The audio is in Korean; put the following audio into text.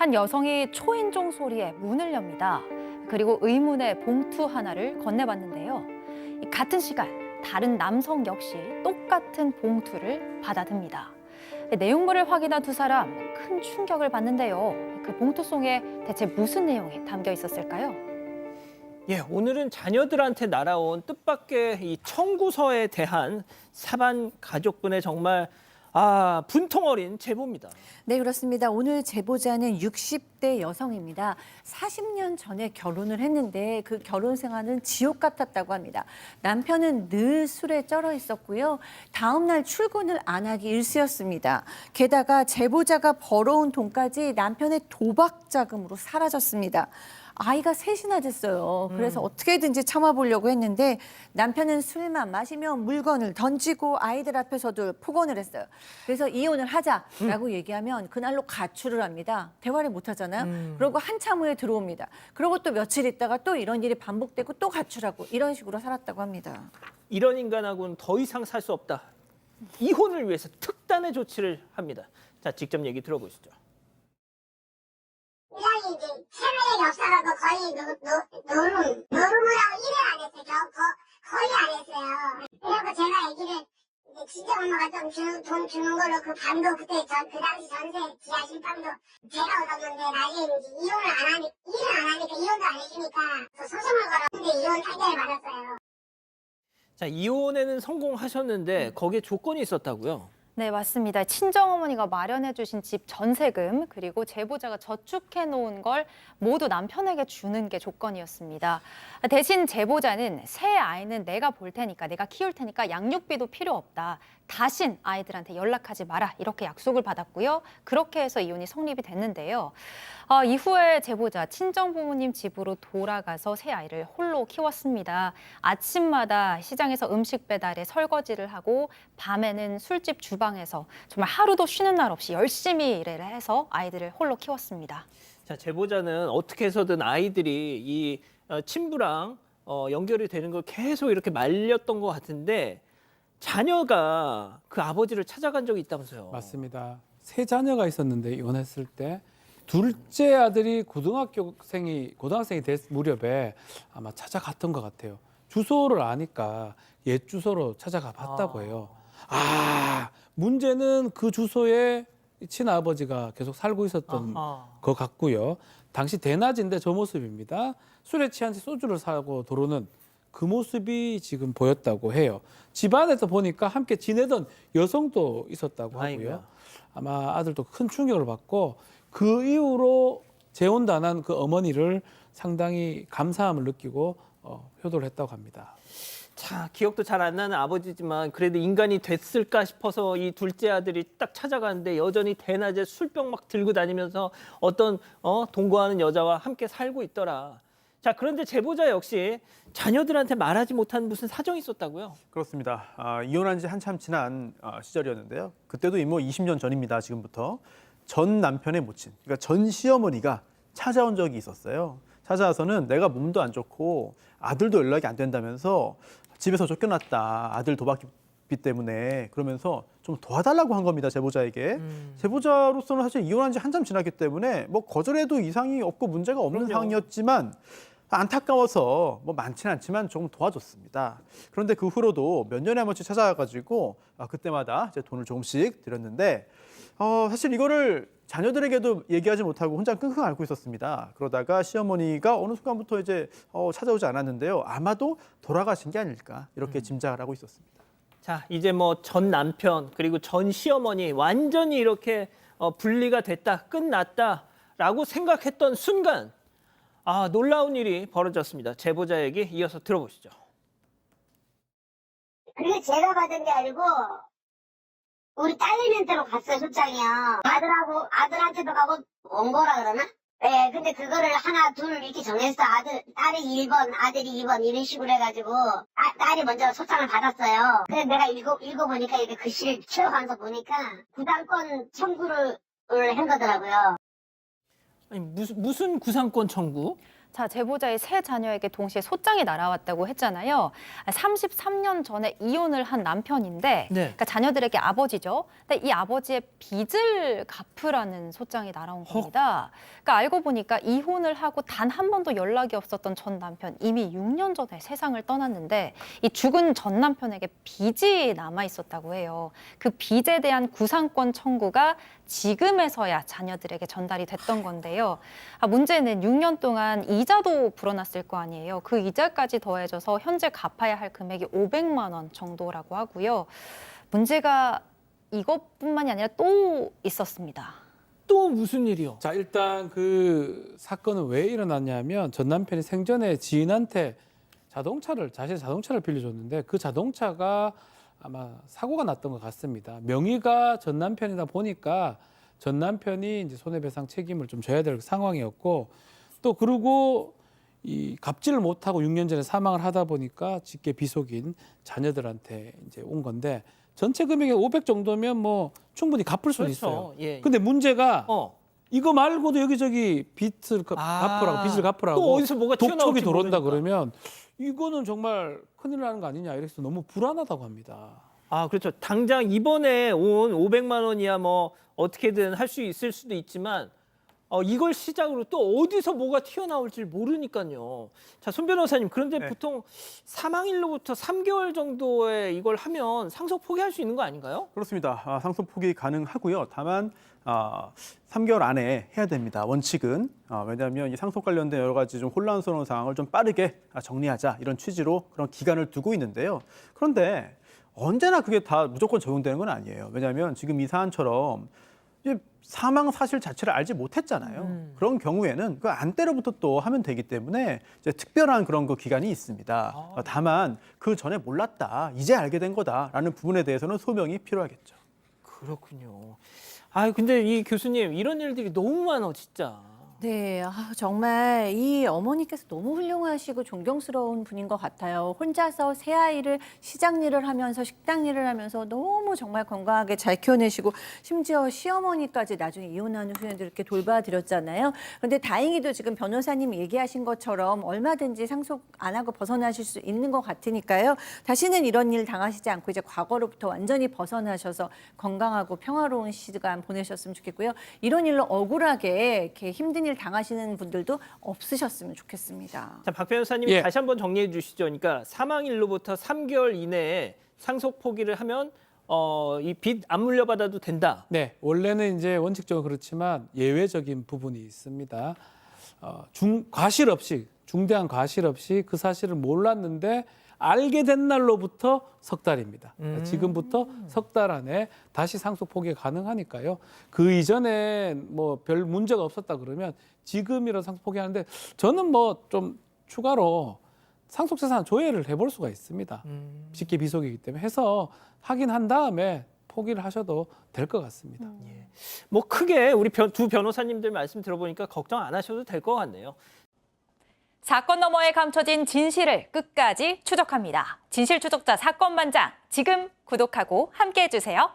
한 여성이 초인종 소리에 문을 엽니다. 그리고 의문의 봉투 하나를 건네봤는데요. 같은 시간 다른 남성 역시 똑같은 봉투를 받아듭니다. 내용물을 확인한 두 사람 큰 충격을 받는데요. 그 봉투 속에 대체 무슨 내용이 담겨 있었을까요? 예, 오늘은 자녀들한테 날아온 뜻밖의 이 청구서에 대한 사반 가족분의 정말 분통 어린 제보입니다. 네, 그렇습니다. 오늘 제보자는 60대 여성입니다. 40년 전에 결혼을 했는데 그 결혼 생활은 지옥 같았다고 합니다. 남편은 늘 술에 쩔어 있었고요. 다음 날 출근을 안 하기 일쑤였습니다. 게다가 제보자가 벌어온 돈까지 남편의 도박 자금으로 사라졌습니다. 아이가 셋이나 됐어요. 그래서 어떻게든지 참아보려고 했는데 남편은 술만 마시면 물건을 던지고 아이들 앞에서도 폭언을 했어요. 그래서 이혼을 하자라고 얘기하면 그날로 가출을 합니다. 대화를 못 하잖아요. 그리고 한참 후에 들어옵니다. 그리고 또 며칠 있다가 또 이런 일이 반복되고 또 가출하고 이런 식으로 살았다고 합니다. 이런 인간하고는 더 이상 살 수 없다. 이혼을 위해서 특단의 조치를 합니다. 자, 직접 얘기 들어보시죠. 이랑이 이제 생활의 역사라도 거의 노름이라고 일을 안 했어요. 거의 안 했어요. 그래서 제가 얘기를 이제 친정 엄마가 좀 돈 주는 걸로 그 밤도 그 당시 전세 지하 실방도 제가 얻었는데 나중에 이제 일을 안 하니까 이혼도 안 해주니까 소송을 걸었는데 이혼 판결을 받았어요. 자, 이혼에는 성공하셨는데 거기에 조건이 있었다고요? 네, 맞습니다. 친정어머니가 마련해 주신 집 전세금 그리고 제보자가 저축해 놓은 걸 모두 남편에게 주는 게 조건이었습니다. 대신 제보자는 새 아이는 내가 볼 테니까 내가 키울 테니까 양육비도 필요 없다. 다신 아이들한테 연락하지 마라. 이렇게 약속을 받았고요. 그렇게 해서 이혼이 성립이 됐는데요. 이후에 제보자 친정 부모님 집으로 돌아가서 새 아이를 홀로 키웠습니다. 아침마다 시장에서 음식 배달에 설거지를 하고 밤에는 술집 주방에서 정말 하루도 쉬는 날 없이 열심히 일을 해서 아이들을 홀로 키웠습니다. 자, 제보자는 어떻게 해서든 아이들이 이 친부랑 연결이 되는 걸 계속 이렇게 말렸던 것 같은데 자녀가 그 아버지를 찾아간 적이 있다면서요? 맞습니다. 세 자녀가 있었는데 이혼했을 때 둘째 아들이 고등학생이 될 무렵에 아마 찾아갔던 것 같아요. 주소를 아니까 옛 주소로 찾아가 봤다고 해요. 문제는 그 주소에 친아버지가 계속 살고 있었던 것 같고요. 당시 대낮인데 저 모습입니다. 술에 취한 채 소주를 사고 도로는 그 모습이 지금 보였다고 해요. 집안에서 보니까 함께 지내던 여성도 있었다고 하고요. 아이고야. 아마 아들도 큰 충격을 받고 그 이후로 재혼당한 그 어머니를 상당히 감사함을 느끼고 효도를 했다고 합니다. 자, 기억도 잘 안 나는 아버지지만 그래도 인간이 됐을까 싶어서 이 둘째 아들이 딱 찾아가는데 여전히 대낮에 술병 막 들고 다니면서 어떤 동거하는 여자와 함께 살고 있더라. 자, 그런데 제보자 역시 자녀들한테 말하지 못한 무슨 사정이 있었다고요? 그렇습니다. 이혼한 지 한참 지난 시절이었는데요. 그때도 뭐 20년 전입니다. 지금부터. 전 남편의 모친, 그러니까 전 시어머니가 찾아온 적이 있었어요. 찾아와서는 내가 몸도 안 좋고 아들도 연락이 안 된다면서 집에서 쫓겨났다. 아들 도박비 때문에. 그러면서 좀 도와달라고 한 겁니다. 제보자에게. 제보자로서는 사실 이혼한 지 한참 지났기 때문에 뭐 거절해도 이상이 없고 문제가 없는 그럼요. 상황이었지만 안타까워서 뭐 많지는 않지만 조금 도와줬습니다. 그런데 그 후로도 몇 년에 한 번씩 찾아와가지고 그때마다 이제 돈을 조금씩 드렸는데 사실 이거를 자녀들에게도 얘기하지 못하고 혼자 끙끙 앓고 있었습니다. 그러다가 시어머니가 어느 순간부터 이제 찾아오지 않았는데요. 아마도 돌아가신 게 아닐까 이렇게 짐작을 하고 있었습니다. 자, 이제 뭐 전 남편 그리고 전 시어머니 완전히 이렇게 분리가 됐다, 끝났다라고 생각했던 순간 놀라운 일이 벌어졌습니다. 제보자 얘기 이어서 들어보시죠. 그리고 제가 받은 게 아니고 우리 딸내미한테로 갔어요. 출장이요. 아들한테도 가고 온 거라 그러나? 네, 근데 그거를 하나 둘 이렇게 정했어. 딸이 1번, 아들이 2번 이런 식으로 해가지고 딸이 먼저 소장을 받았어요. 그래서 내가 읽어보니까 이렇게 글씨를 키워가면서 보니까 구당권 청구를 한 거더라고요. 아니, 무슨 구상권 청구? 자, 제보자의 세 자녀에게 동시에 소장이 날아왔다고 했잖아요. 33년 전에 이혼을 한 남편인데, 네. 그러니까 자녀들에게 아버지죠. 근데 이 아버지의 빚을 갚으라는 소장이 날아온 겁니다. 그러니까 알고 보니까 이혼을 하고 단 한 번도 연락이 없었던 전 남편, 이미 6년 전에 세상을 떠났는데 이 죽은 전 남편에게 빚이 남아 있었다고 해요. 그 빚에 대한 구상권 청구가 지금에서야 자녀들에게 전달이 됐던 건데요. 문제는 6년 동안 이자도 불어났을 거 아니에요. 그 이자까지 더해져서 현재 갚아야 할 금액이 500만 원 정도라고 하고요. 문제가 이것뿐만이 아니라 또 있었습니다. 또 무슨 일이요? 자, 일단 그 사건은 왜 일어났냐면 전 남편이 생전에 지인한테 자신의 자동차를 빌려줬는데 그 자동차가 아마 사고가 났던 것 같습니다. 명의가 전 남편이다 보니까 전 남편이 이제 손해배상 책임을 좀 져야 될 상황이었고 또 그리고 이 갚지를 못하고 6년 전에 사망을 하다 보니까 직계 비속인 자녀들한테 이제 온 건데 전체 금액이 500 정도면 뭐 충분히 갚을 수는 있어요. 예. 근데 문제가 이거 말고도 여기저기 빚을 아, 갚으라고 또 어디서 뭐가 독촉이 튀어나올지 들어온다 모르니까. 그러면 이거는 정말 큰일 나는 거 아니냐 이래서 너무 불안하다고 합니다. 아, 그렇죠. 당장 이번에 온 500만 원이야 뭐 어떻게든 할 수 있을 수도 있지만 이걸 시작으로 또 어디서 뭐가 튀어나올지 모르니까요. 자, 손 변호사님, 그런데 네. 보통 사망일로부터 3개월 정도에 이걸 하면 상속 포기할 수 있는 거 아닌가요? 그렇습니다. 상속 포기 가능하고요. 다만 3개월 안에 해야 됩니다. 원칙은 왜냐하면 이 상속 관련된 여러 가지 좀 혼란스러운 상황을 좀 빠르게 정리하자 이런 취지로 그런 기간을 두고 있는데요. 그런데 언제나 그게 다 무조건 적용되는 건 아니에요. 왜냐하면 지금 이 사안처럼 이제 사망 사실 자체를 알지 못했잖아요. 그런 경우에는 그 안때로부터 또 하면 되기 때문에 이제 특별한 그런 그 기간이 있습니다. 다만 그 전에 몰랐다, 이제 알게 된 거다라는 부분에 대해서는 소명이 필요하겠죠. 그렇군요. 아, 근데 이 교수님, 이런 일들이 너무 많아, 진짜. 네, 정말 이 어머니께서 너무 훌륭하시고 존경스러운 분인 것 같아요. 혼자서 새 아이를 시장 일을 하면서 식당 일을 하면서 너무 정말 건강하게 잘 키워내시고 심지어 시어머니까지 나중에 이혼하는 후에도 이렇게 돌봐드렸잖아요. 그런데 다행히도 지금 변호사님이 얘기하신 것처럼 얼마든지 상속 안 하고 벗어나실 수 있는 것 같으니까요. 다시는 이런 일 당하시지 않고 이제 과거로부터 완전히 벗어나셔서 건강하고 평화로운 시간 보내셨으면 좋겠고요. 이런 일로 억울하게 이렇게 힘든 일 당하시는 분들도 없으셨으면 좋겠습니다. 자, 박 변호사님 예. 다시 한번 정리해 주시죠. 그러니까 사망일로부터 3개월 이내에 상속 포기를 하면 이 빚 안 물려받아도 된다. 네, 원래는 이제 원칙적으로 그렇지만 예외적인 부분이 있습니다. 과실 없이 중대한 과실 없이 그 사실을 몰랐는데 알게 된 날로부터 석 달입니다. 그러니까 지금부터 석 달 안에 다시 상속 포기 가능하니까요. 그 이전에 뭐 별 문제가 없었다 그러면 지금이라도 상속 포기하는데 저는 뭐 좀 추가로 상속재산 조회를 해볼 수가 있습니다. 직계 비속이기 때문에 해서 확인한 다음에 포기를 하셔도 될 것 같습니다. 뭐 크게 우리 두 변호사님들 말씀 들어보니까 걱정 안 하셔도 될 것 같네요. 사건 너머에 감춰진 진실을 끝까지 추적합니다. 진실추적자 사건반장, 지금 구독하고 함께해 주세요.